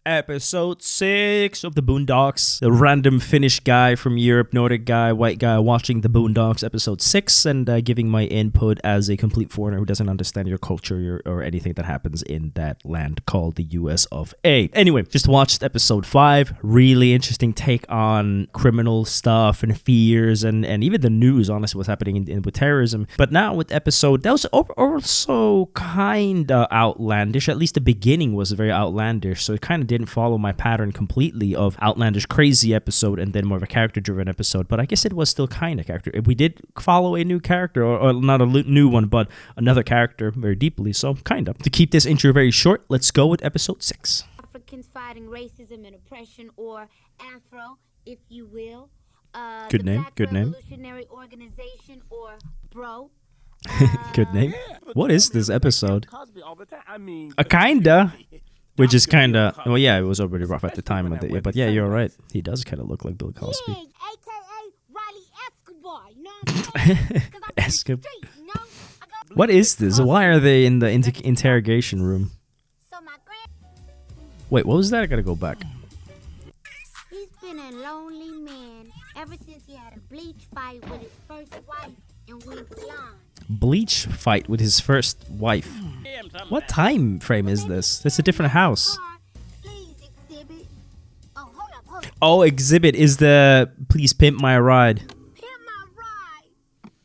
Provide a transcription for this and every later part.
Episode 6 of the Boondocks. The random Finnish guy from Europe, Nordic guy, white guy watching the Boondocks episode 6 and giving my input as a complete foreigner who doesn't understand your culture or anything that happens in that land called the US of A. Anyway, just watched episode 5. Really interesting take on criminal stuff and fears and even the news, honestly, what's happening with terrorism. But now with episode, that was also kind of outlandish. At least the beginning was very outlandish, so it kind of didn't follow my pattern completely of outlandish crazy episode and then more of a character driven episode, but I guess it was still kind of character. We did follow a new character, or not a new one, but another character very deeply, so kind of. To keep this intro very short, let's go with episode 6. Africans fighting racism and oppression, or Afro, if you will. Good name, good name. Revolutionary Organization, or BRO. Good name. What is this episode? Kinda. Which is kind of, well, yeah, it was already rough at the time. But yeah, you're right. He does kind of look like Bill Cosby. Yeah, a.k.a. Riley Escobar. Escobar. What is this? Why are they in the interrogation room? Wait, what was that? I gotta go back. He's been a lonely man ever since he had a bleach fight with his first wife and went blind. Bleach fight with his first wife. What time frame is this? It's a different house. Oh, Xzibit is the Please Pimp My Ride. Pimp My Ride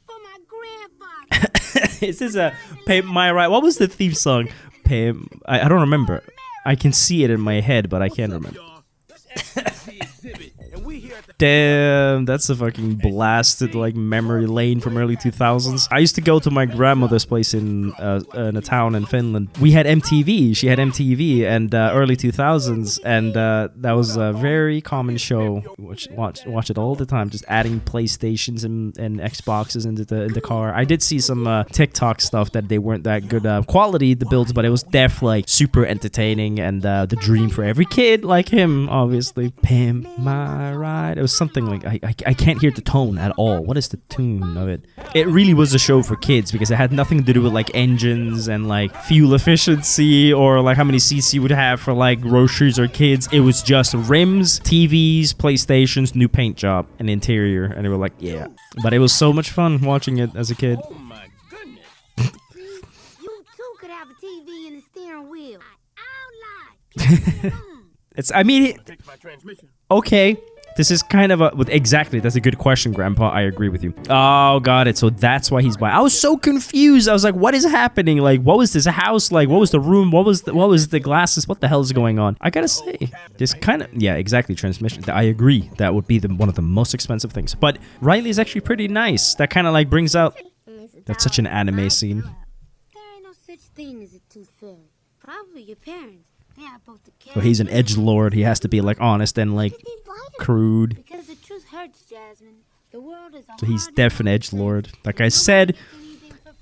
for my grandfather. Is this a Pimp My Ride? What was the theme song? Pimp. I don't remember. I can see it in my head, but I can't remember. Damn, that's a fucking blasted like memory lane from early 2000s. I used to go to my grandmother's place in a town in Finland. We had MTV. She had MTV and early 2000s, and that was a very common show. Watch it all the time. Just adding PlayStations and Xboxes into the car. I did see some TikTok stuff that they weren't that good quality, the builds, but it was definitely like super entertaining and the dream for every kid like him, obviously. Pimp My Ride. It was something like I can't hear the tone at all. What is the tune of it? It really was a show for kids because it had nothing to do with like engines and like fuel efficiency or like how many cc you would have for like groceries or kids. It was just rims, TVs, PlayStations, new paint job, and interior, and they were like, yeah. But it was so much fun watching it as a kid. Oh my goodness. You too could have a TV and a steering wheel. Okay. This is kind of exactly, that's a good question, Grandpa. I agree with you. Oh, got it. So that's why he's buying. I was so confused. I was like, what is happening? Like, what was this house? Like, what was the room? What was the glasses? What the hell is going on? I gotta say, this kind of, yeah, exactly, transmission. I agree. That would be one of the most expensive things. But Riley is actually pretty nice. That kind of like brings out, that's such an anime scene. There ain't no such thing as a tooth fairy. Probably your parents. So he's an edgelord. He has to be like honest and like crude. Because the truth hurts, Jasmine. The world is so he's definitely edgelord. Like I said,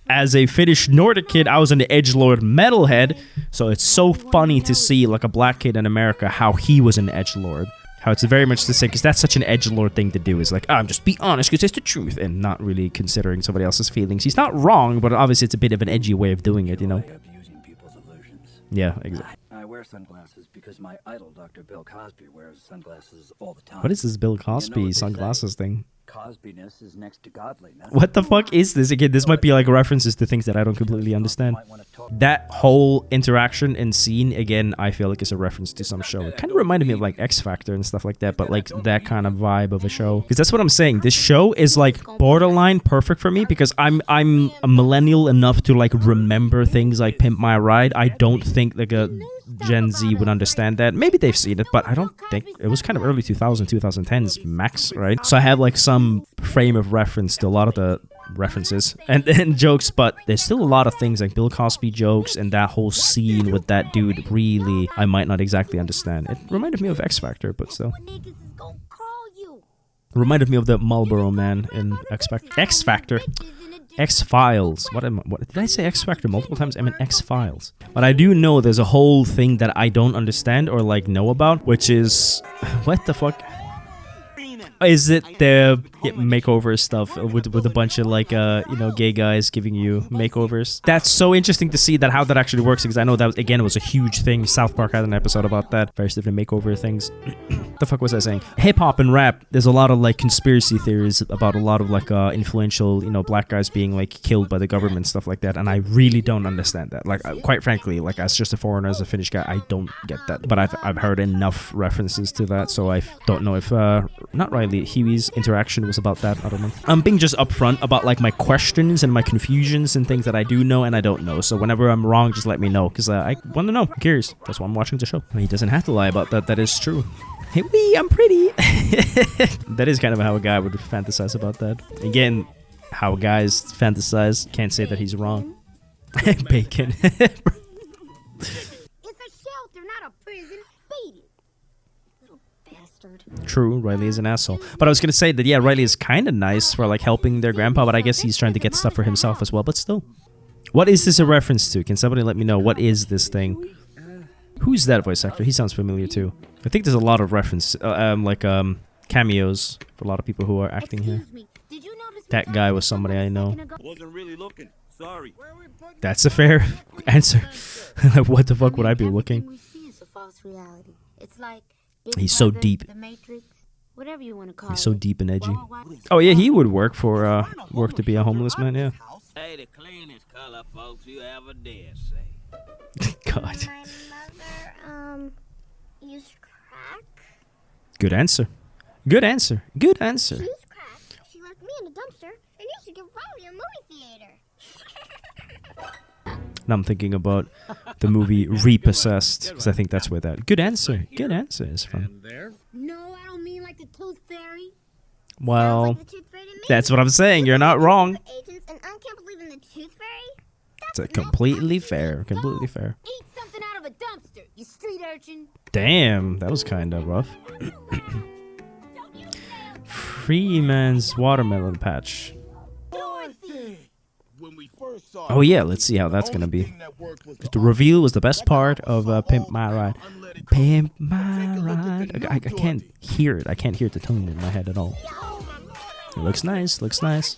as a Finnish Nordic kid, I was an edgelord metalhead. So it's so funny to see like a black kid in America how he was an edgelord. How it's very much the same, because that's such an edgelord thing to do. Is like, I'm just be honest because it's the truth and not really considering somebody else's feelings. He's not wrong, but obviously it's a bit of an edgy way of doing it, you know? Yeah, exactly. I wear sunglasses because my idol, Dr. Bill Cosby, wears sunglasses all the time. What is this Bill Cosby sunglasses thing? Cosbiness is next to godliness. What the fuck is this? Again, this might be like references to things that I don't completely understand. That whole interaction and scene, again, I feel like is a reference to some show. It kind of reminded me of like X Factor and stuff like that, but like that kind of vibe of a show. Because that's what I'm saying. This show is like borderline perfect for me because I'm a millennial enough to like remember things like Pimp My Ride. I don't think like a Gen Z would understand that. Maybe they've seen it, but I don't think it was kind of early 2010s max, right? So I have like some frame of reference to a lot of the references and jokes, but there's still a lot of things like Bill Cosby jokes and that whole scene with that dude really I might not exactly understand. It reminded me of X Factor, but still. It reminded me of the Marlboro Man in X Factor. X-Files. What did I say X Factor multiple times? I mean X-Files. But I do know there's a whole thing that I don't understand or like know about, which is what the fuck? Is it the makeover stuff with a bunch of like gay guys giving you makeovers? That's so interesting to see that how that actually works, because I know that again was a huge thing. South Park had an episode about that, various different makeover things. The fuck was I saying? Hip hop and rap. There's a lot of like conspiracy theories about a lot of like influential black guys being like killed by the government, stuff like that, and I really don't understand that. Like quite frankly, like as just a foreigner, as a Finnish guy, I don't get that. But I've heard enough references to that, so I don't know if not Riley, Huey's interaction was about that. I don't know. I'm being just upfront about like my questions and my confusions and things that I do know and I don't know. So whenever I'm wrong, just let me know, because I want to know. I'm curious. That's why I'm watching the show. He doesn't have to lie about that. That is true. Hey, I'm pretty. That is kind of how a guy would fantasize about that. Again, how guys fantasize. Can't say that he's wrong. Bacon. It's a shelter, not a prison. Beat it. Little bastard. True, Riley is an asshole. But I was gonna say that, yeah, Riley is kind of nice for like helping their grandpa, but I guess he's trying to get stuff for himself as well. But still, what is this a reference to? Can somebody let me know? What is this thing? Who's that voice actor? He sounds familiar too. I think there's a lot of reference, cameos for a lot of people who are acting here. Did you notice That guy was somebody I know. Wasn't really looking. Sorry. That's a fair answer. Like, what the fuck would I be looking? Everything we see is a false reality. It's like He's so deep. The Matrix, whatever you want to call He's so it. deep and edgy. Oh yeah, he would work for work to be a homeless man. Yeah. Hey, the cleanest color folks you ever did say. God. My mother, used crack. Good answer. Good answer. Good answer. She used crack. She left me in a dumpster and used to give Riley a movie theater. Now I'm thinking about the movie Repossessed, because I think that's where that. Good answer. Good answer is from. No, I don't mean like the Tooth Fairy. Well, Sounds like the Tooth Fairy to me. that's what I'm saying. You're not wrong. Agents, and I can't believe in the Tooth Fairy. It's a completely fair. Completely fair. Eat something out of a dumpster, you street urchin. Damn, that was kind of rough. Freeman's watermelon patch. Oh yeah, let's see how that's gonna be. The reveal was the best part of Pimp My Ride. Pimp My Ride. I can't hear it. I can't hear the tone in my head at all. It looks nice. Looks nice.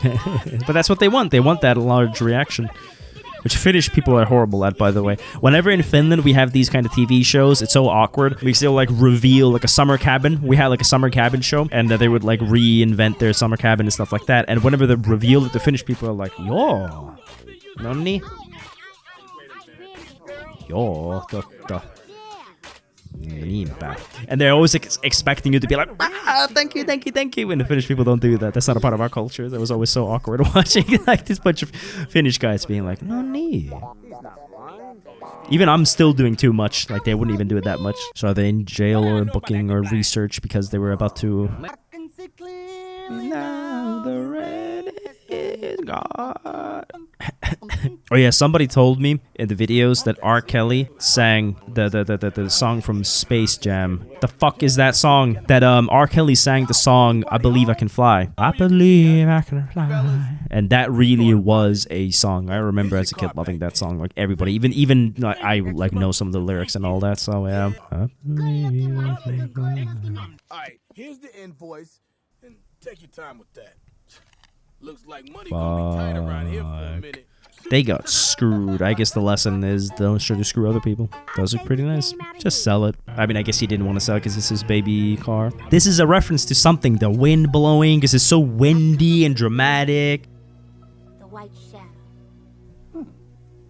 But that's what they want. They want that large reaction. Which Finnish people are horrible at, by the way. Whenever in Finland we have these kind of TV shows, it's so awkward. We still like reveal like a summer cabin. We had like a summer cabin show, and they would like reinvent their summer cabin and stuff like that. And whenever they reveal it, the Finnish people are like, "Yo, nonni, yo, totta." Niinpä. And they're always expecting you to be like, thank you, thank you, thank you. And the Finnish people don't do that. That's not a part of our culture. That was always so awkward watching like this bunch of Finnish guys being like, no need. Even I'm still doing too much. Like they wouldn't even do it that much. So are they in jail or booking or research because they were about to... Now the red is gone. Oh yeah, somebody told me in the videos that R. Kelly sang the song from Space Jam. The fuck is that song? That R. Kelly sang the song I Believe I Can Fly. I believe I can fly. And that really was a song. I remember as a kid loving that song. Like everybody, even like, I like know some of the lyrics and all that. So yeah. I believe I can fly. Alright, here's the invoice. And take your time with that. Looks like money gonna be tight around here for a minute. They got screwed. I guess the lesson is don't try to screw other people. Those are pretty nice. Just sell it. I mean, I guess he didn't want to sell it because it's his baby car. This is a reference to something. The wind blowing because it's so windy and dramatic. The White Shadow.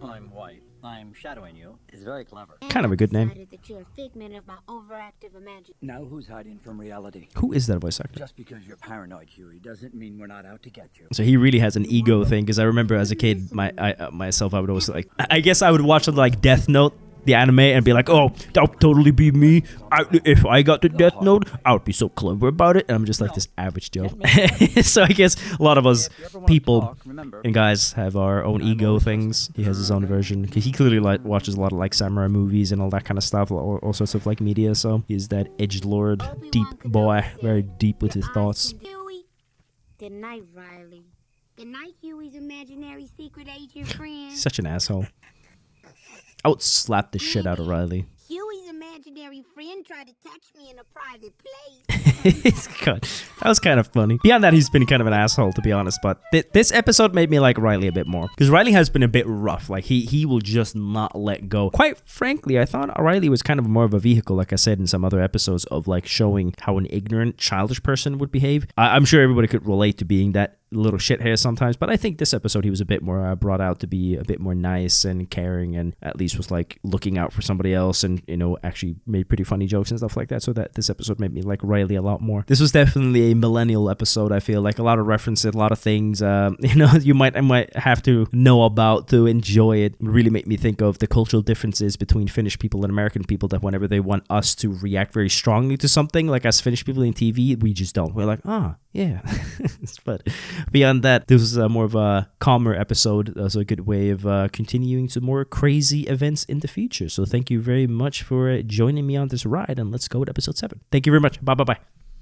I'm white. I'm shadowing you. It's very clever. Kind of a good name. Decided that you're a figment of my overactive imagination. Now who's hiding from reality? Who is that voice actor? Just because you're paranoid, Huey, doesn't mean we're not out to get you. So he really has an ego thing because I remember as a kid, myself, I would always like, I guess I would watch like Death Note, the anime, and be like, oh, that would totally be me. If I got the Death Note, I would be so clever about it. And I'm just like this average Joe. So I guess a lot of us people and guys have our own ego things. He has his own version. He clearly like watches a lot of like samurai movies and all that kind of stuff, all sorts of like media. So he's that edgelord, deep boy, very deep with his thoughts. Huey. Good night, Riley. Good night, Huey's imaginary secret agent friend. Such an asshole. I would slap the shit out of Riley. Huey's imaginary friend. friend tried to touch me in a private place. God, that was kind of funny. Beyond that, he's been kind of an asshole, to be honest. But this episode made me like Riley a bit more, because Riley has been a bit rough. Like he will just not let go. Quite frankly, I thought Riley was kind of more of a vehicle, like I said in some other episodes, of like showing how an ignorant, childish person would behave. I'm sure everybody could relate to being that little shithead sometimes, but I think this episode he was a bit more brought out to be a bit more nice and caring, and at least was like looking out for somebody else, and actually made pretty funny jokes and stuff like that. So that this episode made me like Riley a lot more. This was definitely a millennial episode. I feel like a lot of references, a lot of things you might have to know about to enjoy it. Really made me think of the cultural differences between Finnish people and American people, that whenever they want us to react very strongly to something, like as Finnish people in TV, we just don't. We're like, yeah. But beyond that, this was more of a calmer episode. That was a good way of continuing to more crazy events in the future. So thank you very much for joining me on this ride, and let's go with episode 7. Thank you very much. Bye.